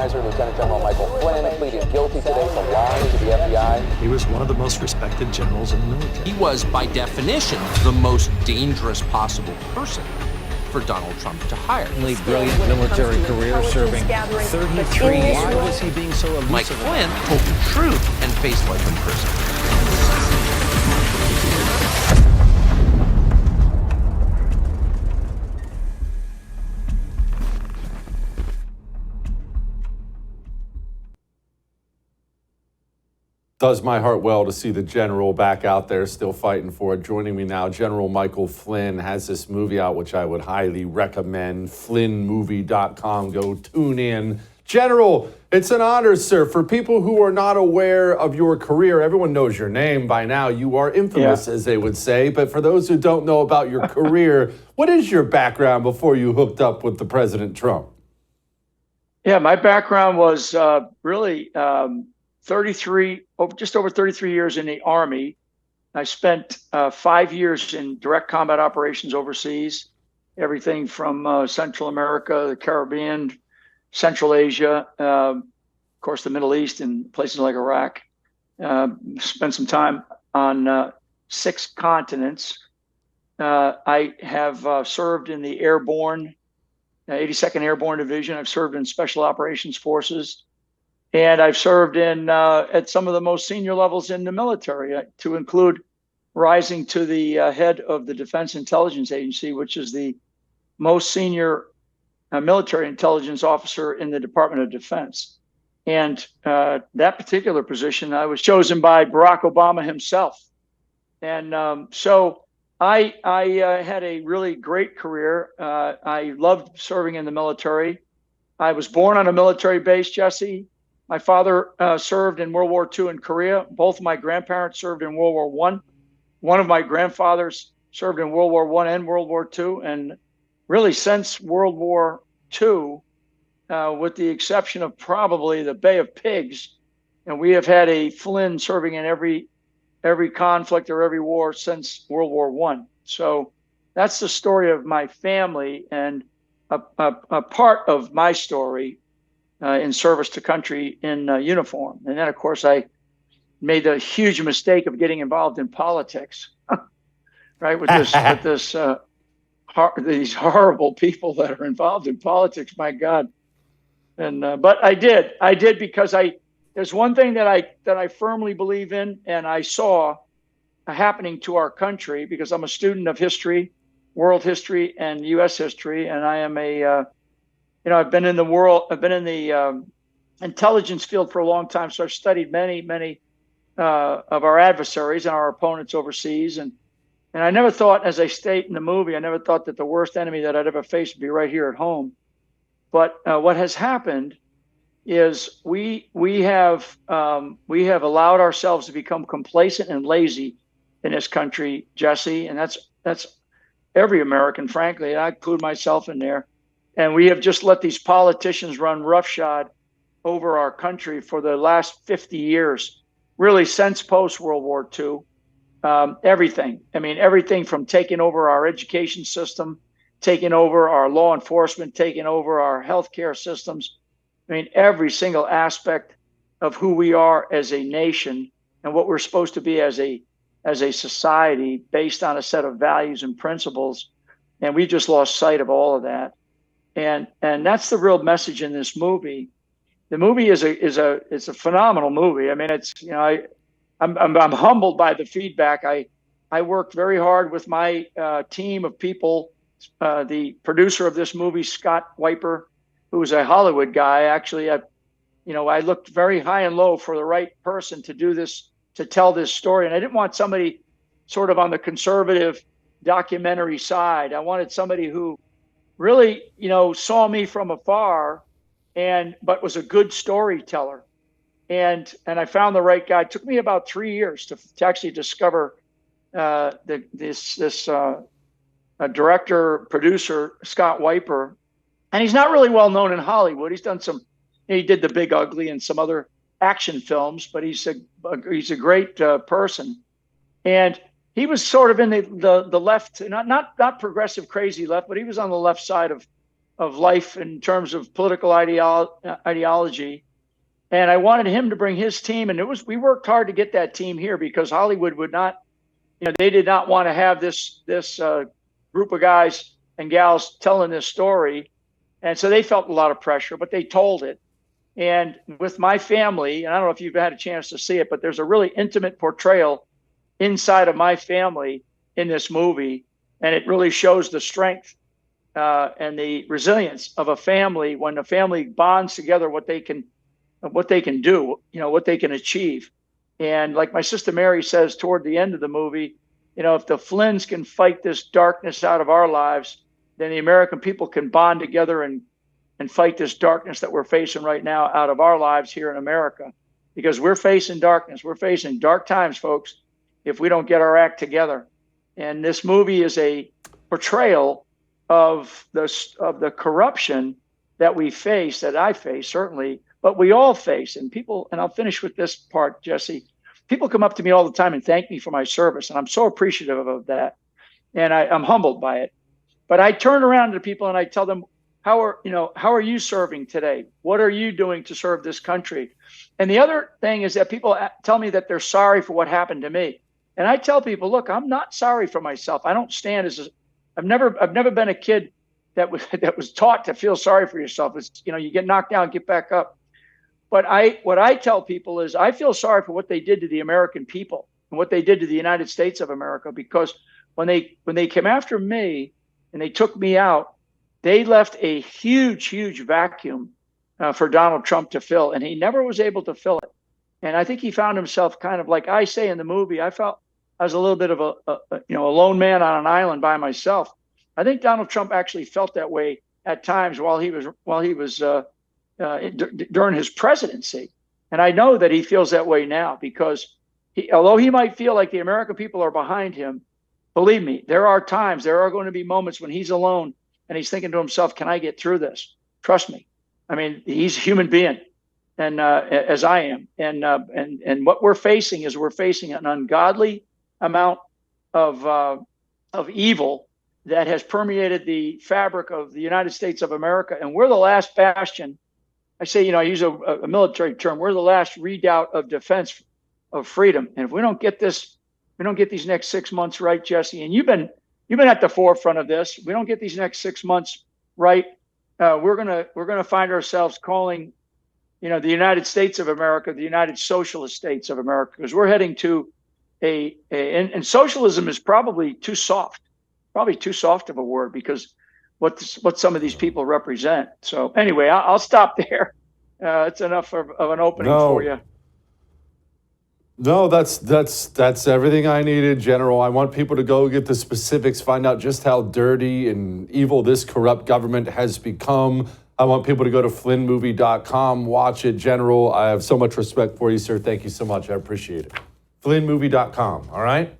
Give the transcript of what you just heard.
advisor, Lieutenant General Michael Flynn, pleaded guilty today to lying to the FBI. He was one of the most respected generals in the military. He was, by definition, the most dangerous possible person for Donald Trump to hire. Brilliant military career, serving 33 years. Why was he being so elusive? Mike Flynn told the truth and faced life in prison. Does my heart well to see the general back out there still fighting for it. Joining me now, General Michael Flynn has this movie out, which I would highly recommend, flynnmovie.com. Go tune in. General, it's an honor, sir. For people who are not aware of your career, everyone knows your name by now. You are infamous, as they would say. But for those who don't know about your career, what is your background before you hooked up with the President Trump? Yeah, my background was really... 33, just over 33 years in the Army. I spent 5 years in direct combat operations overseas, everything from Central America, the Caribbean, Central Asia, of course, the Middle East and places like Iraq. Spent some time on 6 continents. I have served in the Airborne, 82nd Airborne Division. I've served in Special Operations Forces. And I've served in at some of the most senior levels in the military, to include rising to the head of the Defense Intelligence Agency, which is the most senior military intelligence officer in the Department of Defense. And that particular position, I was chosen by Barack Obama himself. And so I had a really great career. I loved serving in the military. I was born on a military base, Jesse. My father served in World War II in Korea. Both of my grandparents served in World War I. One of my grandfathers served in World War I and World War II. And really since World War II, with the exception of probably the Bay of Pigs, and we have had a Flynn serving in every conflict or every war since World War I. So that's the story of my family, and a part of my story in service to country in uniform. And then, of course, I made the huge mistake of getting involved in politics, right? With these horrible people that are involved in politics. My God. And but I did because there's one thing that I firmly believe in, and I saw happening to our country because I'm a student of history, world history, and U.S. history, and I am I've been in the intelligence field for a long time, so I've studied many of our adversaries and our opponents overseas, and I never thought, as I state in the movie, I never thought that the worst enemy that I'd ever faced would be right here at home. But what has happened is we have allowed ourselves to become complacent and lazy in this country, Jesse, and that's every American, frankly. I include myself in there. And we have just let these politicians run roughshod over our country for the last 50 years, really since post-World War II. Everything. I mean, everything from taking over our education system, taking over our law enforcement, taking over our healthcare systems. I mean, every single aspect of who we are as a nation and what we're supposed to be as a society based on a set of values and principles. And we just lost sight of all of that. And that's the real message in this movie. The movie is a phenomenal movie. I mean, I'm humbled by the feedback. I worked very hard with my team of people. The producer of this movie, Scott Wiper, who is a Hollywood guy. Actually, I looked very high and low for the right person to do this, to tell this story. And I didn't want somebody sort of on the conservative documentary side. I wanted somebody who really, saw me from afar, but was a good storyteller. And I found the right guy. It took me about 3 years to actually discover this director, producer, Scott Wiper. And he's not really well known in Hollywood. He's done he did The Big Ugly and some other action films, but he's a great person. And he was sort of in the left, not progressive, crazy left, but he was on the left side life in terms of political ideology. And I wanted him to bring his team, and we worked hard to get that team here because Hollywood would not, they did not want to have this group of guys and gals telling this story. And so they felt a lot of pressure, but they told it. And with my family, and I don't know if you've had a chance to see it, but there's a really intimate portrayal inside of my family in this movie. And it really shows the strength and the resilience of a family when a family bonds together, what they can do, what they can achieve. And like my sister Mary says toward the end of the movie, if the Flynns can fight this darkness out of our lives, then the American people can bond together and fight this darkness that we're facing right now out of our lives here in America. Because we're facing darkness. We're facing dark times, folks, if we don't get our act together. And this movie is a portrayal of the corruption that we face, that I face, certainly, but we all face. And I'll finish with this part, Jesse. People come up to me all the time and thank me for my service, and I'm so appreciative of that. And I'm humbled by it. But I turn around to people and I tell them, how are you serving today? What are you doing to serve this country? And the other thing is that people tell me that they're sorry for what happened to me. And I tell people, look, I'm not sorry for myself. I don't stand I've never been a kid that was taught to feel sorry for yourself. It's, you get knocked down, get back up. But what I tell people is I feel sorry for what they did to the American people and what they did to the United States of America, because when they came after me and they took me out, they left a huge, huge vacuum for Donald Trump to fill, and he never was able to fill it. And I think he found himself kind of like I say in the movie. I felt I was a little bit of a lone man on an island by myself. I think Donald Trump actually felt that way at times while he was during his presidency. And I know that he feels that way now because although he might feel like the American people are behind him, believe me, there are going to be moments when he's alone and he's thinking to himself, can I get through this? Trust me. I mean, he's a human being, and as I am. And what we're facing is an ungodly amount of evil that has permeated the fabric of the United States of America. And we're the last bastion. I say, I use a military term. We're the last redoubt of defense of freedom. And if we don't get these next 6 months right, Jesse, and you've been at the forefront of this. We don't get these next 6 months right. We're gonna find ourselves calling, the United States of America, the United Socialist States of America, because we're heading to and socialism is probably too soft of a word because what some of these people represent. So anyway, I'll stop there. It's enough of an opening for you. No, that's everything I needed, General. I want people to go get the specifics, find out just how dirty and evil this corrupt government has become. I want people to go to flynnmovie.com, watch it, General. I have so much respect for you, sir. Thank you so much. I appreciate it. flynnmovie.com, all right?